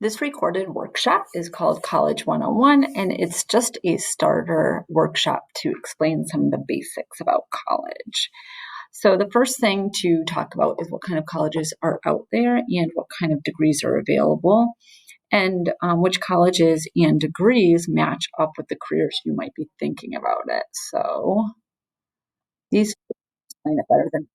This recorded workshop is called College 101, and it's just a starter workshop to explain some of the basics about college. So, the first thing to talk about is what kind of colleges are out there and what kind of degrees are available, and which colleges and degrees match up with the careers you might be thinking about it. So, these explain it better than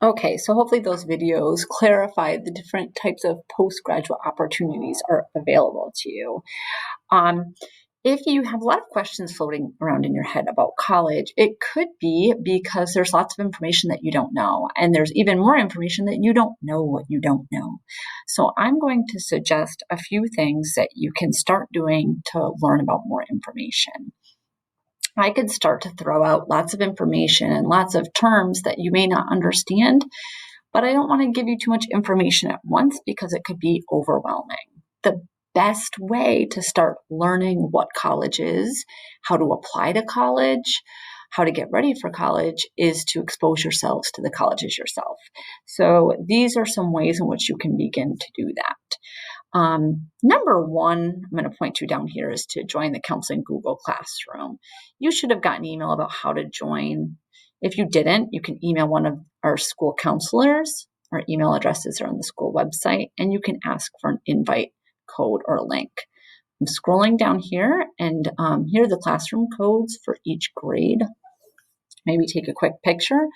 Okay, so hopefully those videos clarify the different types of postgraduate opportunities are available to you. Um, if you have a lot of questions floating around in your head about college, it could be because there's lots of information that you don't know, and there's even more information that you don't know what you don't know. So I'm going to suggest a few things that you can start doing to learn about more information. I could start to throw out lots of information and lots of terms that you may not understand, but I don't want to give you too much information at once because it could be overwhelming. The best way to start learning what college is, how to apply to college, how to get ready for college is to expose yourselves to the colleges yourself. So these are some ways in which you can begin to do that. Number one, I'm going to point to down here, is to join the Counseling Google Classroom. You should have gotten an email about how to join. If you didn't, you can email one of our school counselors. Our email addresses are on the school website, and you can ask for an invite code or link. I'm scrolling down here, and here are the classroom codes for each grade. Maybe take a quick picture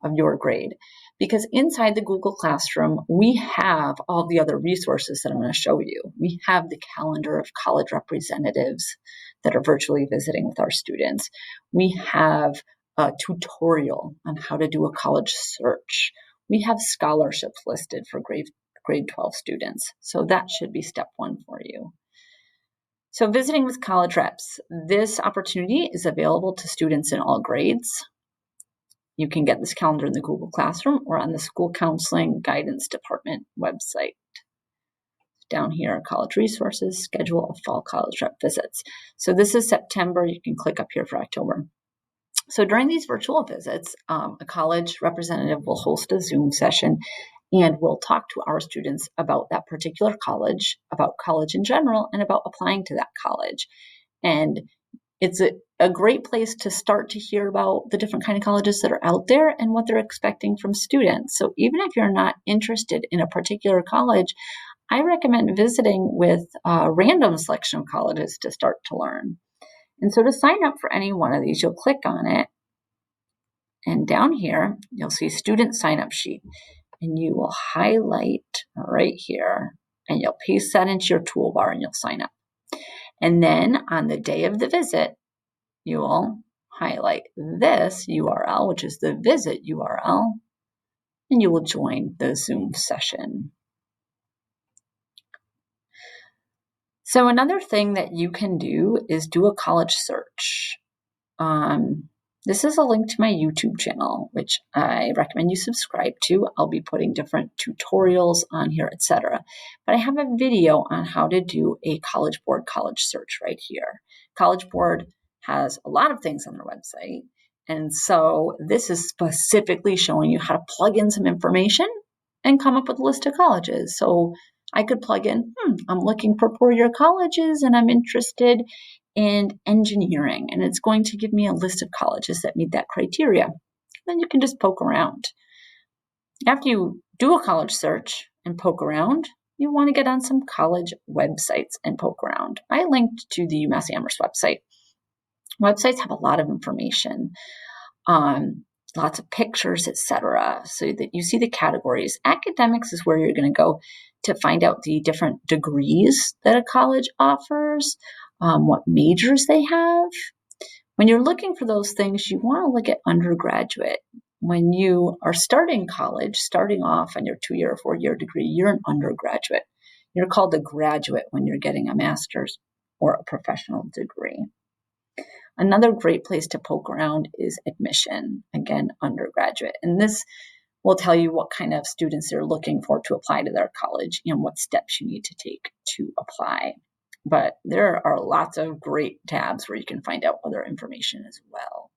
of your grade. Because inside the Google Classroom, we have all the other resources that I'm going to show you. We have the calendar of college representatives that are virtually visiting with our students. We have a tutorial on how to do a college search. We have scholarships listed for grade 12 students. So that should be step one for you. So visiting with college reps. This opportunity is available to students in all grades. You can get this calendar in the Google Classroom or on the School Counseling Guidance Department website. Down here, college resources, schedule of fall college rep visits. So this is September. You can click up here for October. So during these virtual visits, a college representative will host a Zoom session and we'll talk to our students about that particular college, about college in general, and about applying to that college. And it's a great place to start to hear about the different kind of colleges that are out there and what they're expecting from students. So even if you're not interested in a particular college, I recommend visiting with a random selection of colleges to start to learn. And so to sign up for any one of these, you'll click on it. And down here, you'll see student sign up sheet. And you will highlight right here and you'll paste that into your toolbar and you'll sign up. And then on the day of the visit, you will highlight this URL, which is the visit URL, and you will join the Zoom session. So another thing that you can do is do a college search. This is a link to my YouTube channel, which I recommend you subscribe to. I'll be putting different tutorials on here, etc. But I have a video on how to do a College Board college search right here. College Board has a lot of things on their website. And so this is specifically showing you how to plug in some information and come up with a list of colleges. So I could plug in, I'm looking for four-year colleges and I'm interested in engineering, and it's going to give me a list of colleges that meet that criteria. Then you can just poke around. After you do a college search and poke around, you want to get on some college websites and poke around. I linked to the UMass Amherst website. Websites have a lot of information, lots of pictures, etc., so that you see the categories. Academics is where you're going to go to find out the different degrees that a college offers, what majors they have. When you're looking for those things, you want to look at undergraduate. When you are starting college, starting off on your 2-year or 4-year degree, you're an undergraduate. You're called a graduate when you're getting a master's or a professional degree. Another great place to poke around is admission, again, undergraduate. And this will tell you what kind of students they're looking for to apply to their college and what steps you need to take to apply. But there are lots of great tabs where you can find out other information as well.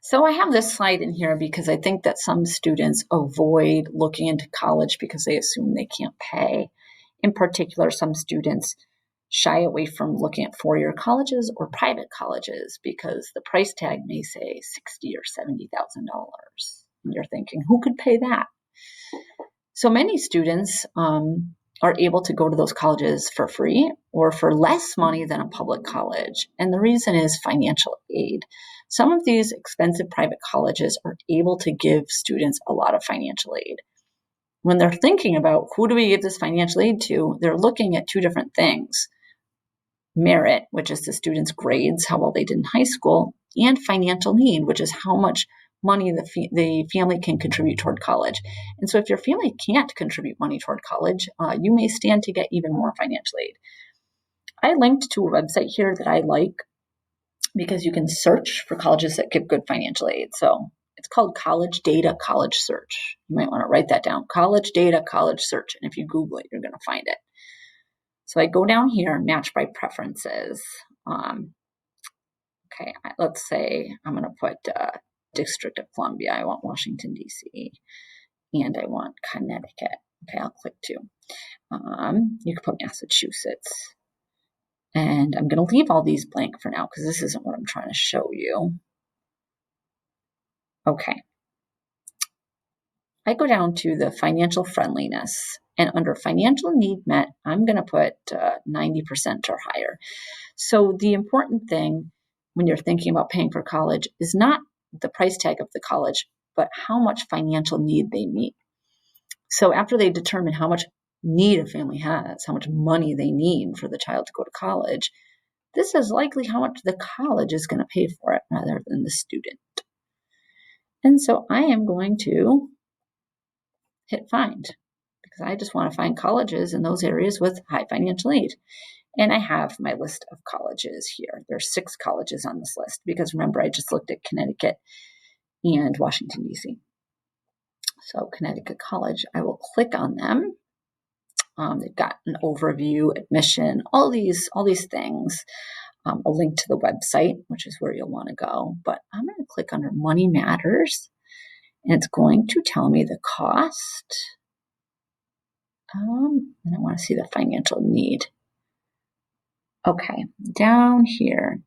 So I have this slide in here because I think that some students avoid looking into college because they assume they can't pay. In particular, some students shy away from looking at four-year colleges or private colleges because the price tag may say $60,000 or $70,000. And you're thinking, who could pay that? So many students are able to go to those colleges for free or for less money than a public college. And the reason is financial aid. Some of these expensive private colleges are able to give students a lot of financial aid. When they're thinking about who do we give this financial aid to, they're looking at two different things. Merit, which is the student's grades, how well they did in high school, and financial need, which is how much money the family can contribute toward college. And so if your family can't contribute money toward college, you may stand to get even more financial aid. I linked to a website here that I like because you can search for colleges that give good financial aid. So it's called College Data College Search. You might want to write that down. College Data College Search. And if you Google it, you're going to find it. So I go down here, match by preferences. Okay, let's say I'm going to put District of Columbia. I want Washington, D.C. And I want Connecticut. Okay, I'll click 2. You can put Massachusetts. And I'm going to leave all these blank for now because this isn't what I'm trying to show you. Okay. I go down to the financial friendliness, and under financial need met, I'm going to put 90% or higher. So the important thing when you're thinking about paying for college is not the price tag of the college, but how much financial need they meet. So after they determine how much need a family has, how much money they need for the child to go to college, this is likely how much the college is going to pay for it rather than the student. And so I am going to hit find because I just want to find colleges in those areas with high financial aid. And I have my list of colleges here. There's 6 colleges on this list because remember, I just looked at Connecticut and Washington, D.C. So Connecticut College, I will click on them. They've got an overview, admission, all these things. A link to the website, which is where you'll want to go. But I'm going to click under Money Matters, and it's going to tell me the cost. And I want to see the financial need. Okay, down here,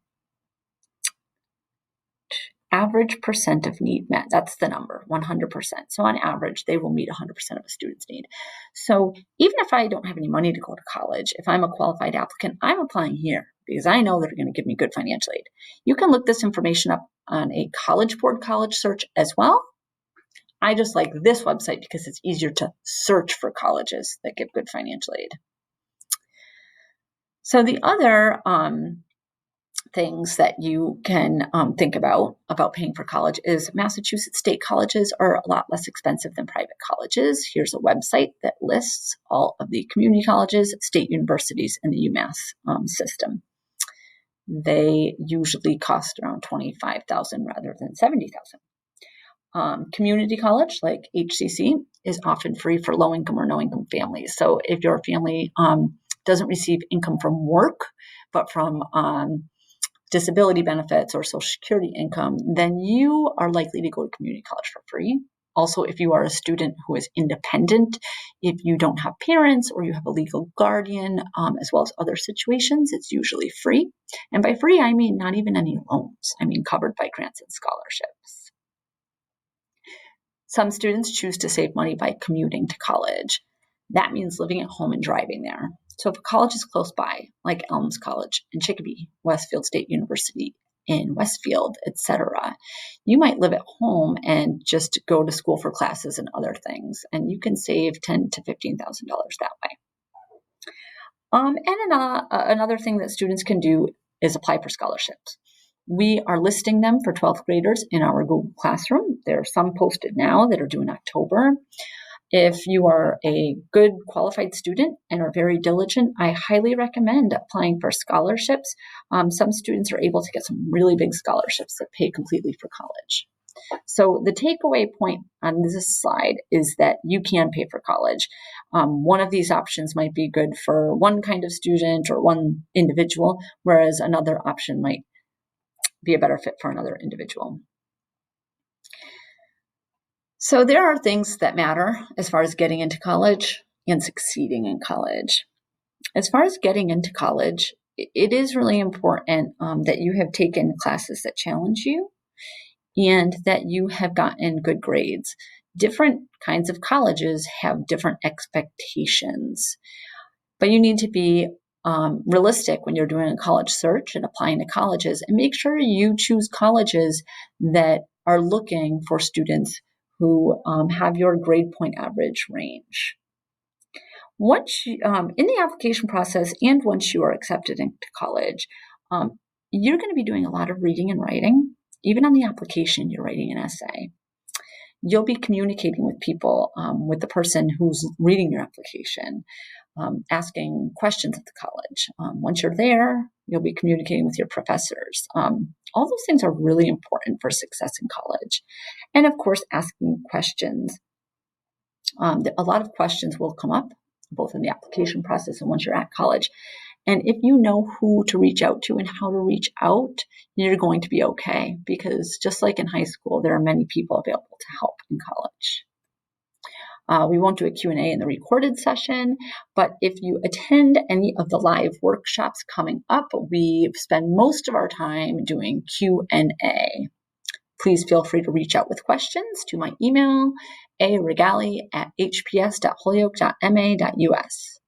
average percent of need met. That's the number, 100%. So on average, they will meet 100% of a student's need. So even if I don't have any money to go to college, if I'm a qualified applicant, I'm applying here because I know they're going to give me good financial aid. You can look this information up on a College Board college search as well. I just like this website because it's easier to search for colleges that give good financial aid. So the other things that you can think about paying for college is Massachusetts state colleges are a lot less expensive than private colleges. Here's a website that lists all of the community colleges, state universities, in the UMass system. They usually cost around $25,000 rather than $70,000. Community college, like HCC, is often free for low-income or no-income families. So if your family doesn't receive income from work, but from disability benefits or Social Security income, then you are likely to go to community college for free. Also, if you are a student who is independent, if you don't have parents or you have a legal guardian, as well as other situations, it's usually free. And by free, I mean not even any loans. I mean covered by grants and scholarships. Some students choose to save money by commuting to college. That means living at home and driving there. So if a college is close by, like Elms College in Chicopee, Westfield State University in Westfield, etc., you might live at home and just go to school for classes and other things, and you can save $10,000 to $15,000 that way. Another thing that students can do is apply for scholarships. We are listing them for 12th graders in our Google Classroom. There are some posted now that are due in October. If you are a good qualified student and are very diligent, I highly recommend applying for scholarships. Some students are able to get some really big scholarships that pay completely for college. So the takeaway point on this slide is that you can pay for college. One of these options might be good for one kind of student or one individual, whereas another option might be a better fit for another individual. So there are things that matter as far as getting into college and succeeding in college. As far as getting into college, it is really important that you have taken classes that challenge you and that you have gotten good grades. Different kinds of colleges have different expectations, but you need to be realistic when you're doing a college search and applying to colleges, and make sure you choose colleges that are looking for students who have your grade point average range. Once in the application process and once you are accepted into college, you're going to be doing a lot of reading and writing. Even on the application, you're writing an essay. You'll be communicating with people, with the person who's reading your application, asking questions at the college. Once you're there, you'll be communicating with your professors. All those things are really important for success in college. And of course, asking questions. A lot of questions will come up, both in the application process and once you're at college. And if you know who to reach out to and how to reach out, you're going to be okay, because just like in high school, there are many people available to help in college. We won't do a Q&A in the recorded session, but if you attend any of the live workshops coming up, we spend most of our time doing Q&A. Please feel free to reach out with questions to my email, aregali@hps.holyoke.ma.us.